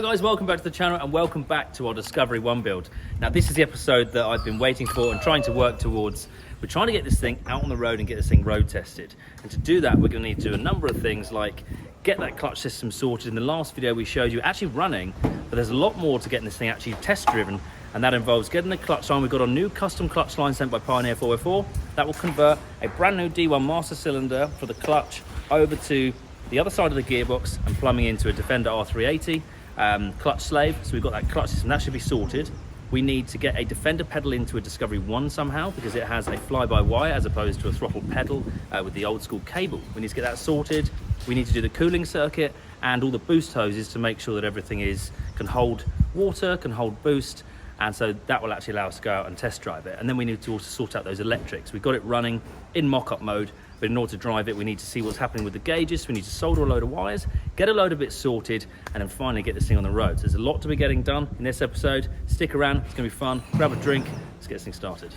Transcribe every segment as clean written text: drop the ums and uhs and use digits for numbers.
guys, welcome back to the channel and welcome back to our Discovery 1 build. Now this is the episode that I've been waiting for and trying to work towards. We're trying to get this thing out on the road and get this thing road tested. And to do that, we're going to need to do a number of things like get that clutch system sorted. In the last video we showed you actually running, but there's a lot more to getting this thing actually test driven, and that involves getting the clutch line. We've got a new custom clutch line sent by Pioneer 404 that will convert a brand new D1 master cylinder for the clutch over to the other side of the gearbox and plumbing into a Defender R380 clutch slave. So we've got that clutch system, that should be sorted. We need to get a Defender pedal into a Discovery 1 somehow because it has a fly-by-wire as opposed to a throttle pedal with the old school cable. We need to get that sorted. We need to do the cooling circuit and all the boost hoses to make sure that everything can hold water, can hold boost, and so that will actually allow us to go out and test drive it. And then we need to also sort out those electrics. We've got it running in mock-up mode, but in order to drive it, we need to see what's happening with the gauges. We need to solder a load of wires, get a load of bits sorted, and then finally get this thing on the road. So there's a lot to be getting done in this episode. Stick around, it's gonna be fun. Grab a drink, let's get this thing started.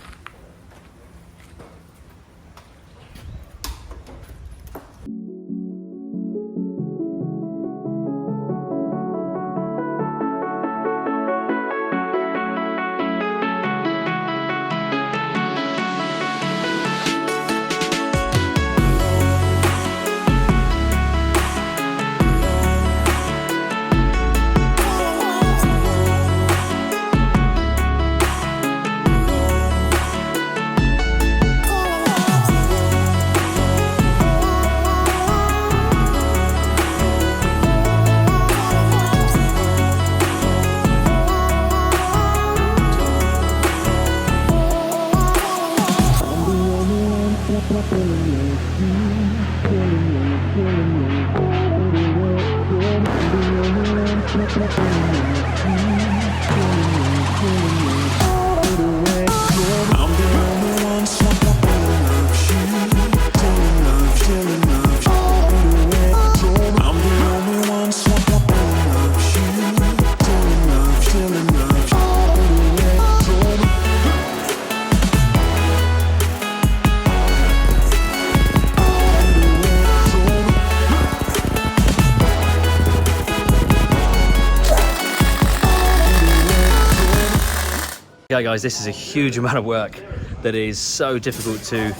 Yeah guys, this is a huge amount of work that is so difficult to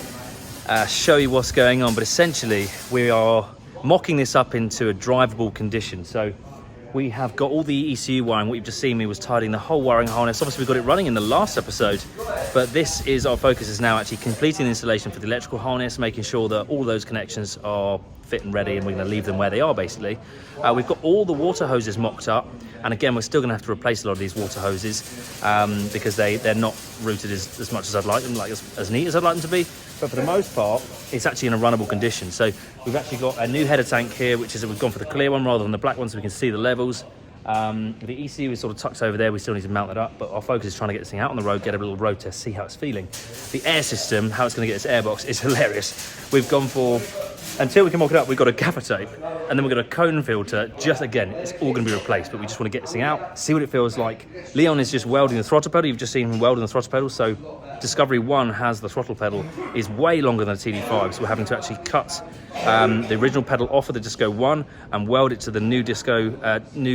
show you what's going on, but essentially we are mocking this up into a drivable condition. So we have got all the ECU wiring. What you've just seen me was tidying the whole wiring harness. Obviously we got it running in the last episode, but this is our focus is now actually completing the installation for the electrical harness, making sure that all those connections are fit and ready, and we're going to leave them where they are basically. We've got all the water hoses mocked up, and again we're still going to have to replace a lot of these water hoses because they're not routed as much as I'd like them, like as neat as I'd like them to be, but for the most part it's actually in a runnable condition. So we've actually got a new header tank here, which is we've gone for the clear one rather than the black one so we can see the levels. The ECU is sort of tucked over there. We still need to mount that up, but our focus is trying to get this thing out on the road, get a little road test, see how it's feeling. The air system, how it's going to get this airbox, is hilarious. We've gone for, until we can mock it up, we've got a gaffer tape, and then we've got a cone filter. Just again, it's all going to be replaced, but we just want to get this thing out, see what it feels like. Leon is just welding the throttle pedal. You've just seen him welding the throttle pedal. So Discovery 1 has the throttle pedal is way longer than a TD5, so we're having to actually cut the original pedal off of the Disco 1 and weld it to the new new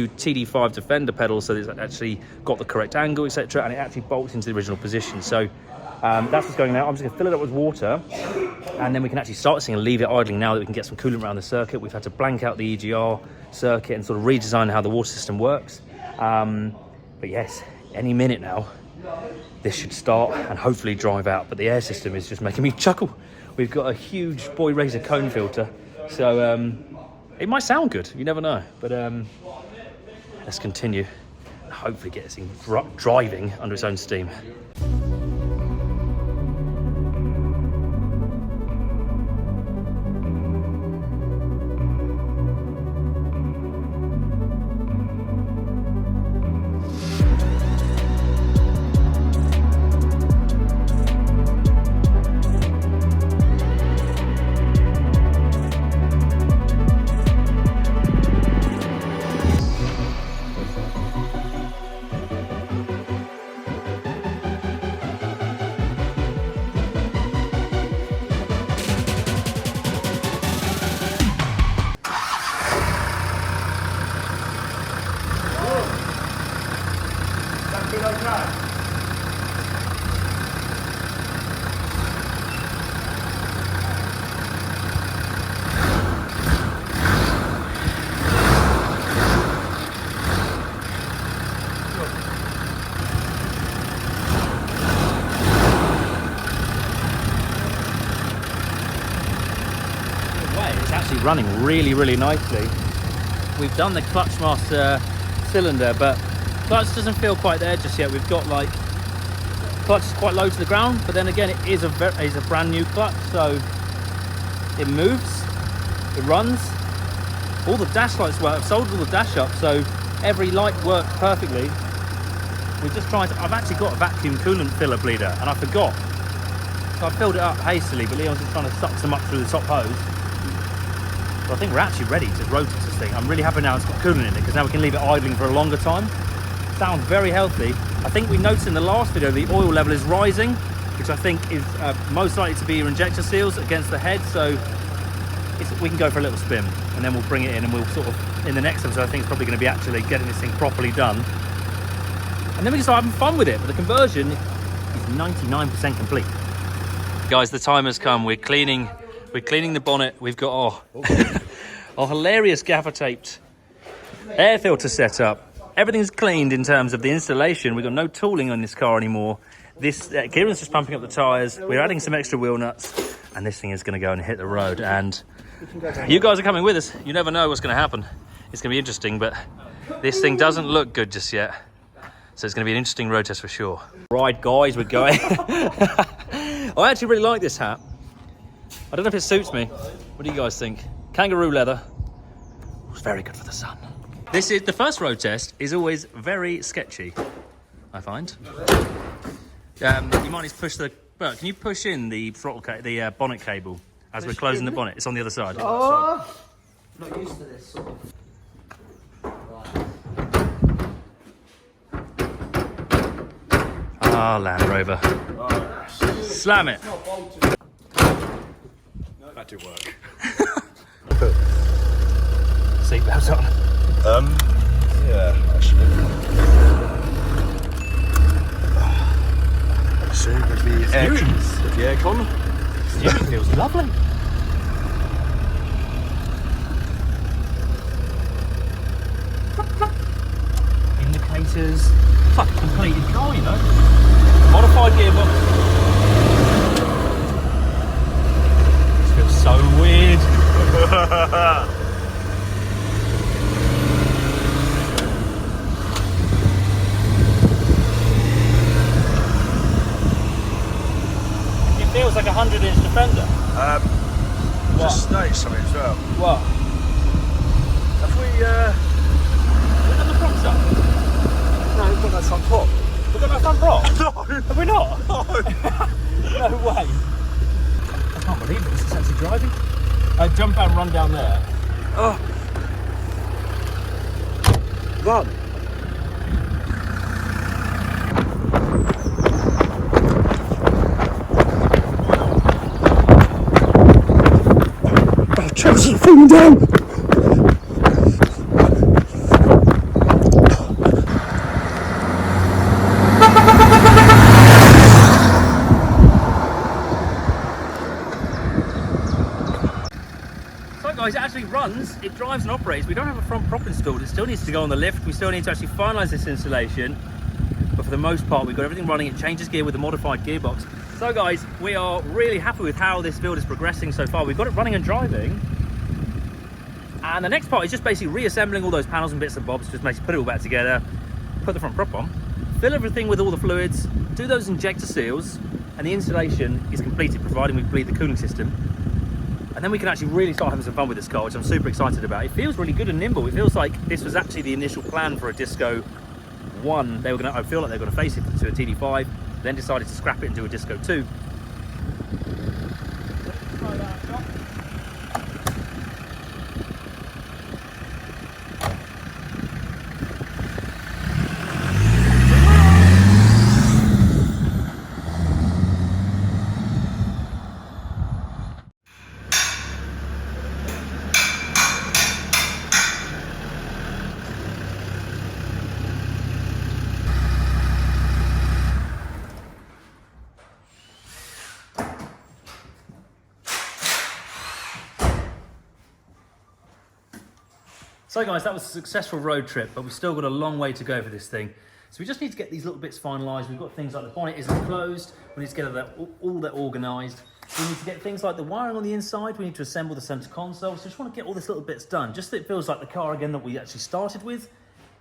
TD5 Defender pedal, so it's actually got the correct angle, etc., and it actually bolts into the original position. So that's what's going on. I'm just going to fill it up with water, and then we can actually start this thing and leave it idling now that we can get some coolant around the circuit. We've had to blank out the EGR circuit and sort of redesign how the water system works. But yes, any minute now, this should start and hopefully drive out. But the air system is just making me chuckle. We've got a huge Boy Razor cone filter, so it might sound good, you never know. But let's continue and hopefully get this thing driving under its own steam. It's actually running really nicely. We've done the clutch master cylinder, but clutch doesn't feel quite there just yet. We've got like clutch is quite low to the ground, but then again, it is a brand new clutch, so it moves, it runs. All the dash lights work. I've soldiered all the dash up, so every light works perfectly. We're just trying to. I've actually got a vacuum coolant filler bleeder, and I forgot, so I filled it up hastily. But Leon's just trying to suck some up through the top hose. I think we're actually ready to rotate this thing. I'm really happy now it's got coolant in it, because now we can leave it idling for a longer time. Sounds very healthy. I think we noticed in the last video the oil level is rising, which I think is most likely to be your injector seals against the head. So we can go for a little spin, and then we'll bring it in, and we'll sort of, in the next episode, I think it's probably going to be actually getting this thing properly done. And then we can start having fun with it. But the conversion is 99% complete. Guys, the time has come. We're cleaning the bonnet. We've got our hilarious gaffer taped air filter set up. Everything's cleaned in terms of the installation. We've got no tooling on this car anymore. This Kieran's just pumping up the tyres. We're adding some extra wheel nuts, and this thing is going to go and hit the road. And you guys are coming with us. You never know what's going to happen. It's going to be interesting, but this thing doesn't look good just yet. So it's going to be an interesting road test for sure. Right, guys, we're going. I actually really like this hat. I don't know if it suits me. What do you guys think? Kangaroo leather. It's very good for the sun. This is the first road test. Is always very sketchy, I find. You might need to push the. Well, can you push in the throttle, the bonnet cable as we're closing the bonnet? It's on the other side. Oh, not used to this sort of. Ah, Land Rover. Slam it. That did work. Seatbelt on. Yeah, actually. See, with the aircon. Steering feels lovely. Indicators. It's like a completed car, you know. Modified gearbox. This feels so weird. Feels like a 100-inch Defender. Just noticed something as well. What? Have we We've got the props up. no, we've got that front prop. We've got no front prop. No! Have we not? No! No way. I can't believe it. This is actually driving. Jump and run down there. Oh. Run! Oh, Chelsea's falling down! So guys, it actually runs, it drives and operates. We don't have a front prop installed. It still needs to go on the lift. We still need to actually finalise this installation. But for the most part, we've got everything running. It changes gear with a modified gearbox. So guys, we are really happy with how this build is progressing so far. We've got it running and driving. And the next part is just basically reassembling all those panels and bits and bobs, just put it all back together, put the front prop on, fill everything with all the fluids, do those injector seals, and the installation is completed, providing we bleed the cooling system. And then we can actually really start having some fun with this car, which I'm super excited about. It feels really good and nimble. It feels like this was actually the initial plan for a Disco 1. I feel like they were going to face it to a TD5, then decided to scrap it and do a Disco 2. So guys, that was a successful road trip, but we've still got a long way to go for this thing. So we just need to get these little bits finalised. We've got things like the bonnet isn't closed. We need to get all that organised. We need to get things like the wiring on the inside. We need to assemble the centre console. So just want to get all these little bits done. Just so it feels like the car again that we actually started with.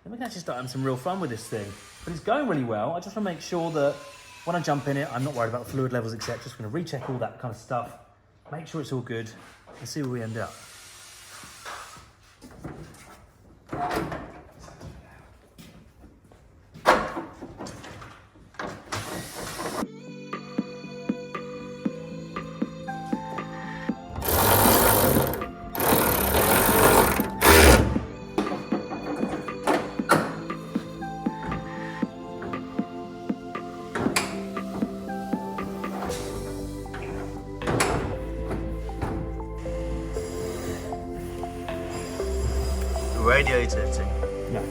And we can actually start having some real fun with this thing. But it's going really well. I just want to make sure that when I jump in it, I'm not worried about the fluid levels, etc. Just going to recheck all that kind of stuff. Make sure it's all good and see where we end up. Radiator thing. Yeah.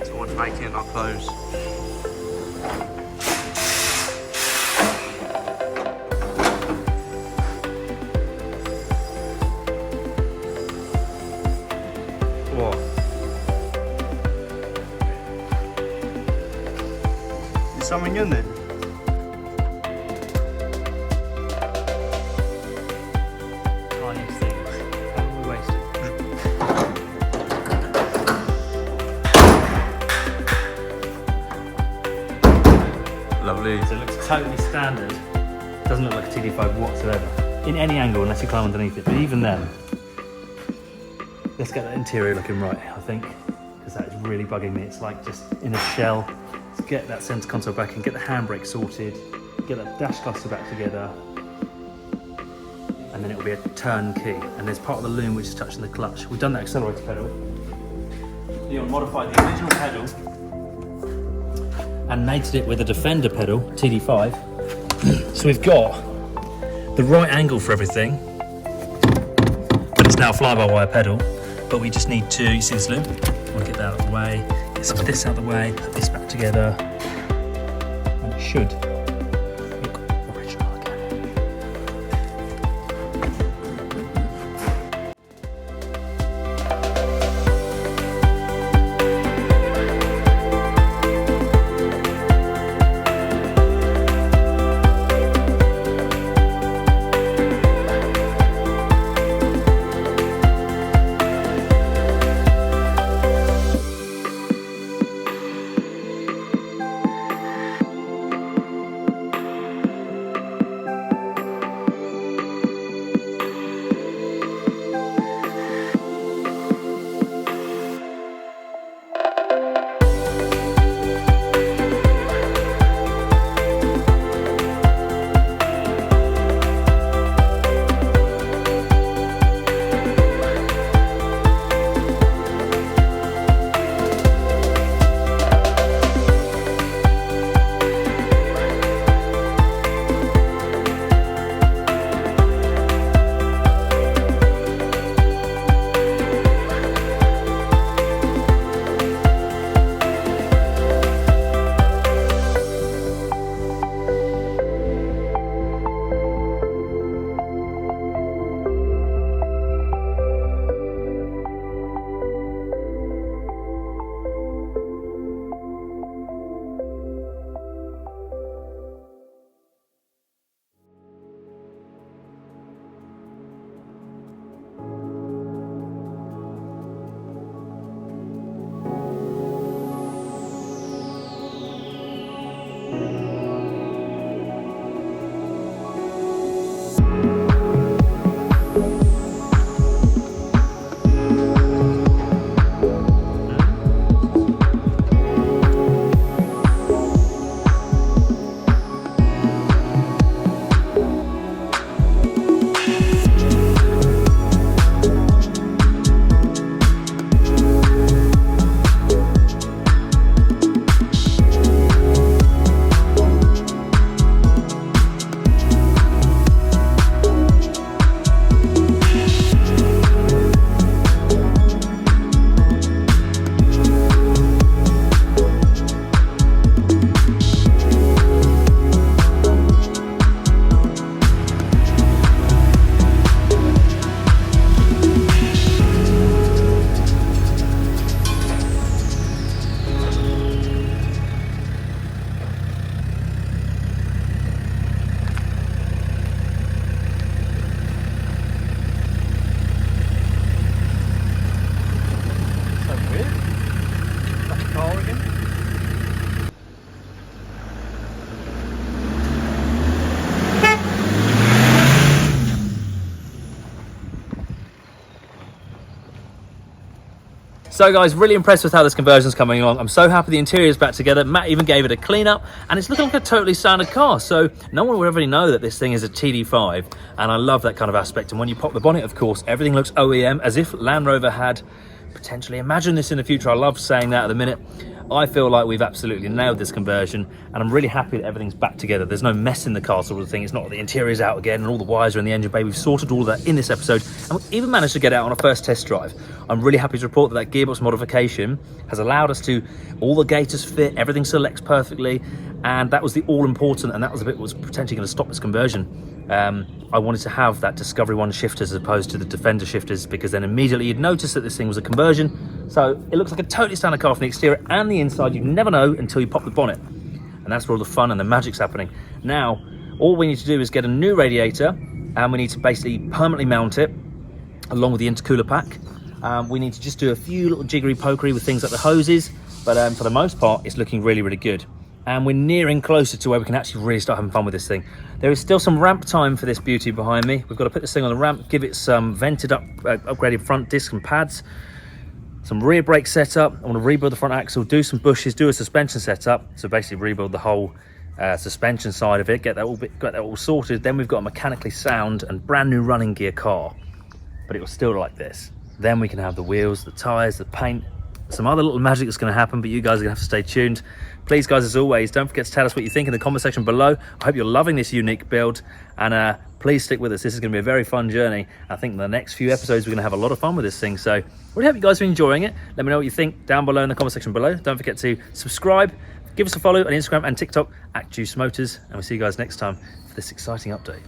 Someone's making it not close. What? Is something in there? Tiniest things. How long are we wasting? Lovely. So it looks totally standard. Doesn't look like a TD5 whatsoever. In any angle, unless you climb underneath it. But even then, let's get that interior looking right, I think. Because that is really bugging me. It's like just in a shell. Let's get that centre console back and get the handbrake sorted. Get that dash cluster back together. And then it'll be a turnkey. And there's part of the loom which is touching the clutch. We've done that accelerator pedal. Leon modified the original pedal and mated it with a Defender pedal, TD5. So we've got the right angle for everything, but it's now a fly-by-wire pedal. But we just need to, you see this loop? We'll get that out of the way, get some of this out of the way, put this back together, and it should look original again. So guys, really impressed with how this conversion's coming along. I'm so happy the interior's back together. Matt even gave it a clean up and it's looking like a totally standard car. So no one will ever know that this thing is a TD5, and I love that kind of aspect. And when you pop the bonnet, of course, everything looks OEM, as if Land Rover had potentially imagined this in the future. I love saying that at the minute. I feel like we've absolutely nailed this conversion, and I'm really happy that everything's back together. There's no mess in the car sort of thing. It's not the interior's out again and all the wires are in the engine bay. We've sorted all of that in this episode, and we even managed to get out on a first test drive. I'm really happy to report that gearbox modification has allowed us to, all the gators fit, everything selects perfectly, and that was the all important, and that was the bit that was potentially going to stop this conversion. I wanted to have that Discovery 1 shifters as opposed to the Defender shifters, because then immediately you'd notice that this thing was a conversion. So it looks like a totally standard car from the exterior and the inside. You never know until you pop the bonnet, and that's where all the fun and the magic's happening. Now all we need to do is get a new radiator, and we need to basically permanently mount it along with the intercooler pack. We need to just do a few little jiggery pokery with things like the hoses, but for the most part it's looking really, really good. And we're nearing closer to where we can actually really start having fun with this thing. There is still some ramp time for this beauty behind me. We've got to put this thing on the ramp, give it some vented up, upgraded front disc and pads, some rear brake setup. I want to rebuild the front axle, do some bushes, do a suspension setup. So basically rebuild the whole suspension side of it, get that all sorted. Then we've got a mechanically sound and brand new running gear car, but it will still look like this. Then we can have the wheels, the tires, the paint, some other little magic that's going to happen, but you guys are going to have to stay tuned. Please guys, as always, don't forget to tell us what you think in the comment section below. I hope you're loving this unique build, and please stick with us. This is going to be a very fun journey. I think in the next few episodes we're going to have a lot of fun with this thing, so really hope you guys are enjoying it. Let me know what you think down below in the comment section below. Don't forget to subscribe, give us a follow on Instagram and TikTok at Juice Motors, and we'll see you guys next time for this exciting update.